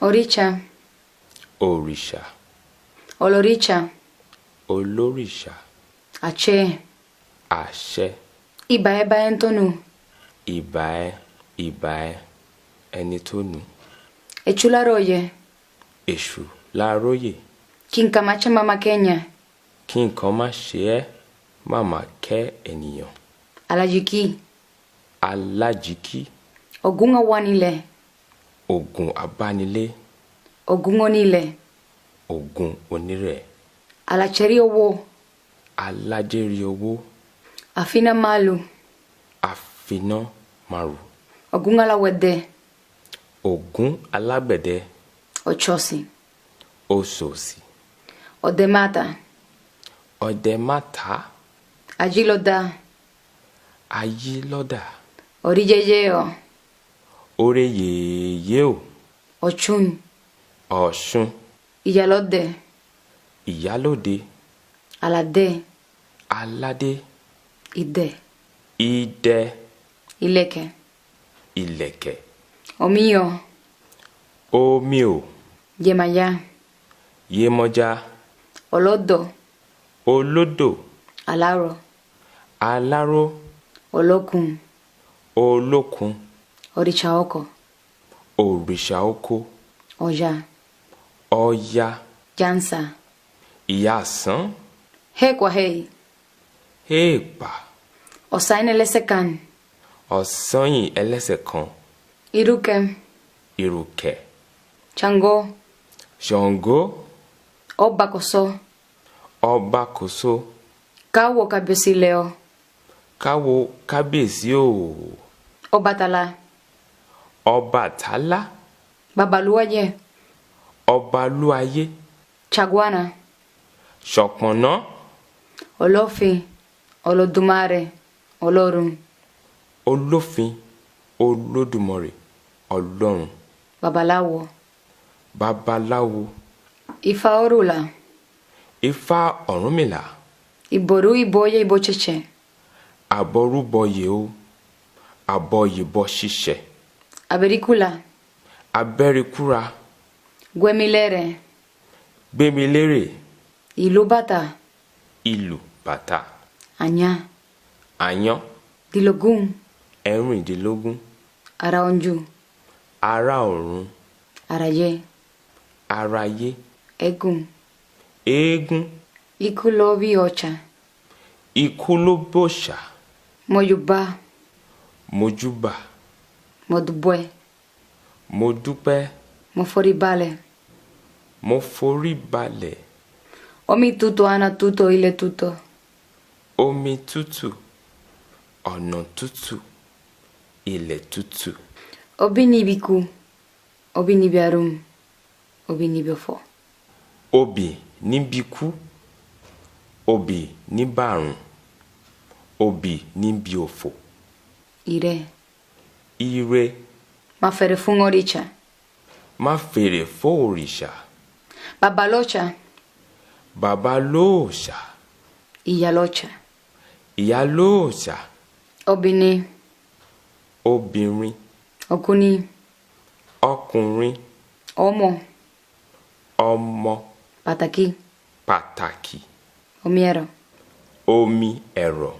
Òrìṣà. Òrìṣà. Olóríṣà. Olóríṣà. Àṣẹ. Àṣẹ. Ìbà ẹ bá ẹni tó nù. Ìbà ẹ, ẹni tó nù. Èṣù láróyè. Èṣù láróyè. Kí nǹkan má ṣe màmá kẹ́yìn. Kí nǹkan má ṣe ẹ́, màmá kẹ́ ènìyàn. Alájìkí. Alájìkí. Ògún awánilẹ̀. Ògún abánilé. Ògún onílẹ̀. Ògún onírẹ̀. Aláṣẹ́rí owó. Alájẹ́rí owó. Àfiná màlù. Àfiná màrù. Ògún aláwẹ̀dẹ. Ògún alágbẹ̀dẹ. Ọ̀ṣọ́sì. Òṣòsì. Ọ̀dẹ̀mátà. Ọ̀dẹ̀mátà. Ajílọ́dà. Ayílọ́dà. Oríjẹjẹ ọ. Ore yèyé o. Ọ̀ṣun. Ọ̀ṣun. Ìyálóde. Ìyálóde. Aládé. Aládé. Idẹ. Idẹ. Ìlẹ̀kẹ̀. Ìlẹ̀kẹ̀. Omíyọ̀. Omíò. Yemaya. Yemọja. Olódò. Olódò. Aláró. Aláró. Olókun. Olókun. Òrìṣà oko. Òrìṣà oko. Ọya. Ọya. Jansa. Ìyàsán. Hekwahe. Èèpà. Ọ̀sáyìn ẹlẹ́sẹ̀ kan. Ọ̀sányìn ẹlẹ́sẹ̀ kan. Ìrùkẹ̀. Ìrùkẹ̀. Ṣàngó. Ṣàngó. Ọbàkóso. Ọbàkóso. Káwọ kábíyèsí lẹ̀ ọ. Káwo kábíyèsí o. Ọbàtálá. Ọbàtálá. Babalúwayé. Ọbalúayé. Ṣàgwánà. Ṣọ̀pọ̀nná. Olófin. Olódùmarè. Ọlọ́run. Olófin. Olódùmarè. Ọlọ́run. Babaláwo. Babaláwo. Ifá Ọ̀rúnlá. Ifá Ọ̀rúnmìlà. Ìbòrú ìbòye ìbò ṣẹ̀ṣẹ̀. Àbọrúbọyè o. Àbọyìbọ ṣíṣẹ. Abẹ́ríkúlà. Abẹ́ríkúra. Gbẹ́milẹ́rẹ̀. Gbémilérè. Ìlú bàtà. Ìlù bàtà. Àyàn. Àyán. Dìlógún. Ẹ̀rìndínlógún. Ara ọ̀njú. Ará ọ̀run. Àràyè. Aráyé. Ẹ̀gún. Eégún. Ikú lọ bí ọ̀chà. Ikú ló bòṣà. Mọ̀yùbá. Mojúbà. Mọ̀dùbọ̀ẹ́. Mo dúpẹ́. Mo forí balẹ̀. Mo forí balẹ̀. Omi tútù àná tútù ilẹ̀ tútù. Omi tútù. Ọ̀nà tútù. Ilẹ̀ tútù. Obi níbi kú. Obi níbi àrùn. Obi níbi ọ̀fọ̀. Obì níbi kú. Obì níbi àrùn. Obì níbi òfò. Ire. Ire. Má fèrè fún òrìṣà. Má fèrè fún òrìṣà. Babalọ́ṣà. Babalóòṣà. Ìyálọ́ṣà. Ìyálóòṣà. Obìnrin. Obìnrin. Ọkùnrin. Ọkùnrin. Ọmọ. Ọmọ. Pàtàkì. Pàtàkì. Omi ẹ̀rọ. Omi ẹ̀rọ.